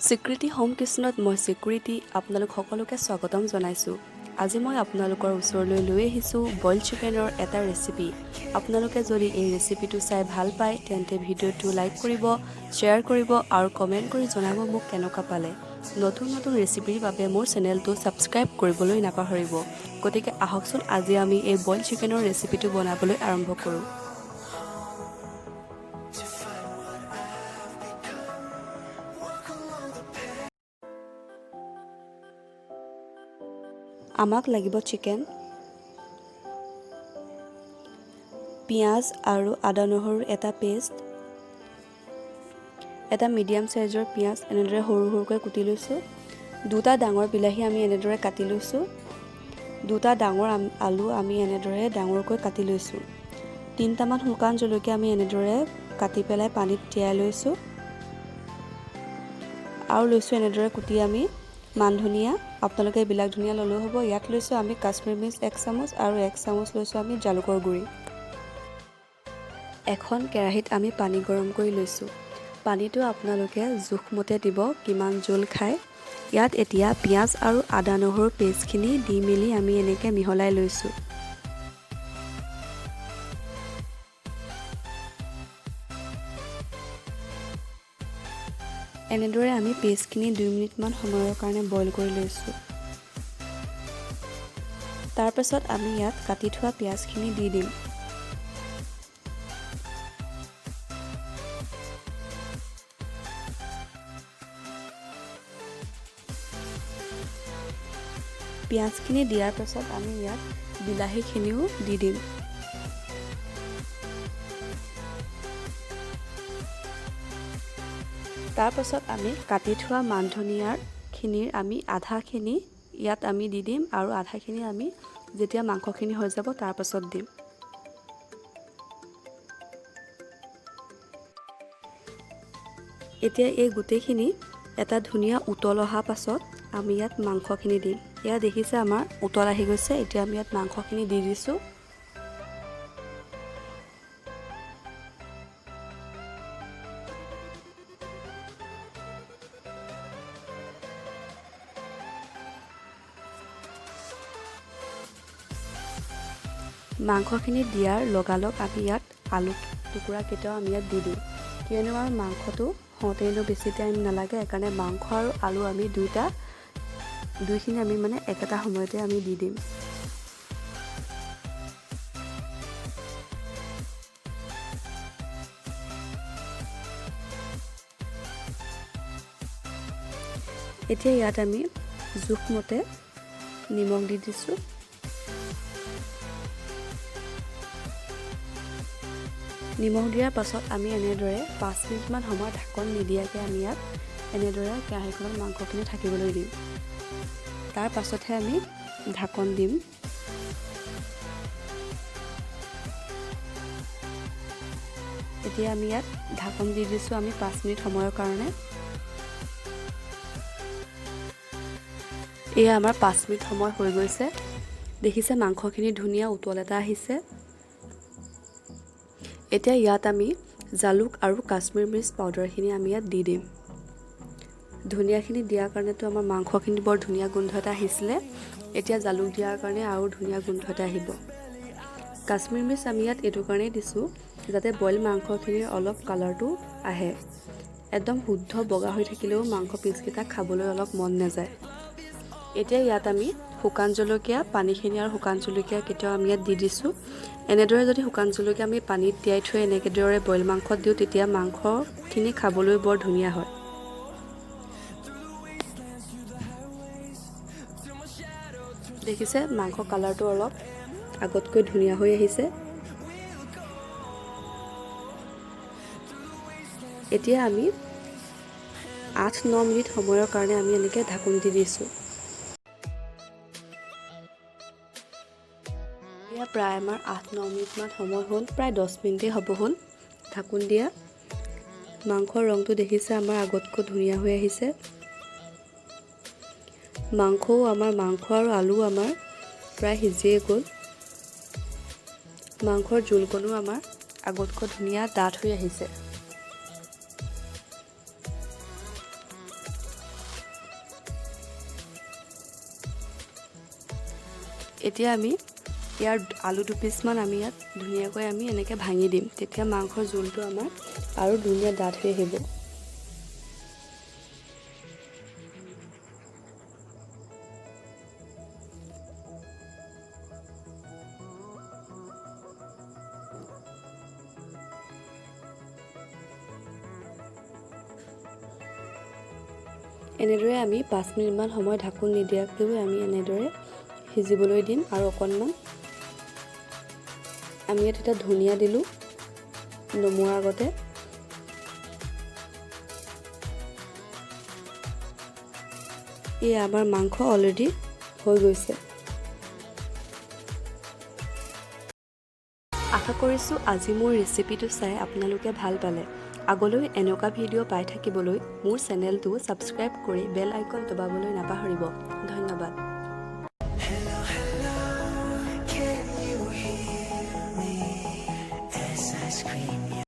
স্বীকৃতি হোম কিচেনত মই স্বীকৃতি আপোনালোক সকলোকে স্বাগতম জনাইছোঁ। আজি মই আপোনালোকৰ ওচৰলৈ লৈ আহিছোঁ বইল চিকেনৰ এটা ৰেচিপি। আপোনালোকে যদি এই ৰেচিপিটো চাই ভাল পায় তেন্তে ভিডিঅ'টো লাইক কৰিব, শ্বেয়াৰ কৰিব আৰু কমেণ্ট কৰি জনাব মোক কেনেকুৱা পালে। নতুন নতুন ৰেচিপিৰ বাবে মোৰ চেনেলটো ছাবস্ক্ৰাইব কৰিবলৈ নাপাহৰিব। গতিকে আহকচোন আজি আমি এই বইল চিকেনৰ ৰেচিপিটো বনাবলৈ আৰম্ভ কৰোঁ। আমাক লাগিব চিকেন, পিঁয়াজ আৰু আদা নহৰুৰ এটা পেষ্ট, এটা মিডিয়াম চাইজৰ পিঁয়াজ এনেদৰে সৰু সৰুকৈ কুটি লৈছোঁ, দুটা ডাঙৰ বিলাহী আমি এনেদৰে কাটি লৈছোঁ, দুটা ডাঙৰ আলু আমি এনেদৰে ডাঙৰকৈ কাটি লৈছোঁ, তিনিটামান শুকান জলকীয়া আমি এনেদৰে কাটি পেলাই পানীত তিয়াই লৈছোঁ আৰু লৈছোঁ এনেদৰে কুটি আমি মান ধনিয়া, আপোনালোকে বিলাক ধনিয়া ল'লেও হ'ব। ইয়াত লৈছোঁ আমি কাশ্মীৰ মিৰ্চ 1 চামুচ আৰু 1 চামুচ লৈছোঁ আমি জালুকৰ গুড়ি। এখন কেৰাহীত আমি পানী গৰম কৰি লৈছোঁ। পানীটো আপোনালোকে জোখমতে দিব, কিমান জোল খায়। ইয়াত এতিয়া পিঁয়াজ আৰু আদা নহৰুৰ পেষ্টখিনি দি মেলি আমি এনেকৈ মিহলাই লৈছোঁ। এনেদৰে আমি পেষ্টখিনি 2 মিনিটমান সময়ৰ কাৰণে বইল কৰি লৈছোঁ। তাৰপাছত আমি ইয়াত কাটি থোৱা পিঁয়াজখিনি দি দিম। পিঁয়াজখিনি দিয়াৰ পাছত আমি ইয়াত বিলাহীখিনিও দি দিম। তাৰপাছত আমি কাটি থোৱা মান ধনিয়াখিনিৰ আমি আধাখিনি ইয়াত আমি দি দিম আৰু আধাখিনি আমি যেতিয়া মাংসখিনি হৈ যাব তাৰপাছত দিম। এতিয়া এই গোটেইখিনি এটা ধুনীয়া উতল অহা পাছত আমি ইয়াত মাংসখিনি দিম। এয়া দেখিছে আমাৰ উতল আহি গৈছে। এতিয়া আমি ইয়াত মাংসখিনি দি দিছোঁ। মাংসখিনি দিয়াৰ লগালগ আমি ইয়াত আলু টুকুৰা কেইটাও আমি ইয়াত দি দিম, কিয়নো আমাৰ মাংসটো হওঁতে বেছি টাইম নালাগে। সেইকাৰণে মাংস আৰু আলু আমি দুইখিনি আমি একেটা সময়তে আমি দি দিম। এতিয়া ইয়াত আমি জোখমতে নিমখ দি দিছোঁ। নিমখ দিয়াৰ পাছত আমি এনেদৰে 5 মিনিটমান সময় ঢাকন নিদিয়াকৈ আমি ইয়াত এনেদৰে কেৰাহীখনত মাংসখিনি থাকিবলৈ দিম। তাৰ পাছতহে আমি ঢাকন দিম। এতিয়া আমি ইয়াত ঢাকন দি দিছোঁ আমি 5 মিনিট সময়ৰ কাৰণে। এয়া আমাৰ 5 মিনিট সময় হৈ গৈছে। দেখিছে মাংসখিনি ধুনীয়া উতল এটা আহিছে। এতিয়া ইয়াত আমি জালুক আৰু কাশ্মীৰ মিৰ্চ পাউডাৰখিনি আমি ইয়াত দি দিম। ধনিয়াখিনি দিয়াৰ কাৰণেতো আমাৰ মাংসখিনি বৰ ধুনীয়া গোন্ধ এটা আহিছিলে। এতিয়া জালুক দিয়াৰ কাৰণে আৰু ধুনীয়া গোন্ধ এটা আহিব। কাশ্মীৰ মিৰ্চ আমি ইয়াত এইটো কাৰণেই দিছোঁ যাতে বইল মাংসখিনিৰ অলপ কালাৰটো আহে। একদম শুদ্ধ বগা হৈ থাকিলেও মাংস পিচকেইটা খাবলৈ অলপ মন নাযায়। এতিয়া ইয়াত আমি শুকান জলকীয়া, পানীখিনি আৰু শুকান জলকীয়া কেইটাও আমি ইয়াত দি দিছোঁ। এনেদৰে যদি শুকান জলকীয়া আমি পানীত তিয়াই থৈ এনেদৰে বইল মাংসত দিওঁ তেতিয়া মাংসখিনি খাবলৈ বৰ ধুনীয়া হয়। দেখিছে মাংস কালাৰটো অলপ আগতকৈ ধুনীয়া হৈ আহিছে। এতিয়া আমি 8-9 মিনিট সময়ৰ কাৰণে আমি এনেকৈ ঢাকন দি দিছোঁ। এতিয়া প্ৰায় আমাৰ 8-9 মিনিটমান সময় হ'ল, প্ৰায় 10 মিনিটেই হ'ব হ'ল ঢাকন দিয়া। মাংসৰ ৰংটো দেখিছে আমাৰ আগতকৈ ধুনীয়া হৈ আহিছে। মাংস আৰু আলু আমাৰ প্ৰায় সিজিয়ে গ'ল। মাংসৰ জোলকণো আমাৰ আগতকৈ ধুনীয়া ডাঠ হৈ আহিছে। এতিয়া আমি ইয়াৰ আলু 2 পিচমান আমি ইয়াত ধুনীয়াকৈ আমি এনেকৈ ভাঙি দিম। তেতিয়া মাংসৰ জোলটো আমাৰ আৰু ধুনীয়া ডাঠ হৈ আহিব। এনেদৰে আমি 5 মিনিটমান সময় ঢাকোন নিদিয়াকৈও আমি এনেদৰে সিজিবলৈ দিম। আৰু অকণমান আমি ইয়াত এটা ধনিয়া দিলোঁ নমোৱাৰ আগতে। এই আমাৰ মাংস অলৰেডি হৈ গৈছে। আশা কৰিছোঁ আজি মোৰ ৰেচিপিটো চাই আপোনালোকে ভাল পালে। আগলৈ এনেকুৱা ভিডিঅ' পাই থাকিবলৈ মোৰ চেনেলটো ছাবস্ক্ৰাইব কৰি বেল আইকন দবাবলৈ নাপাহৰিব। ধন্যবাদ। Hello, hello, can you hear me as I scream?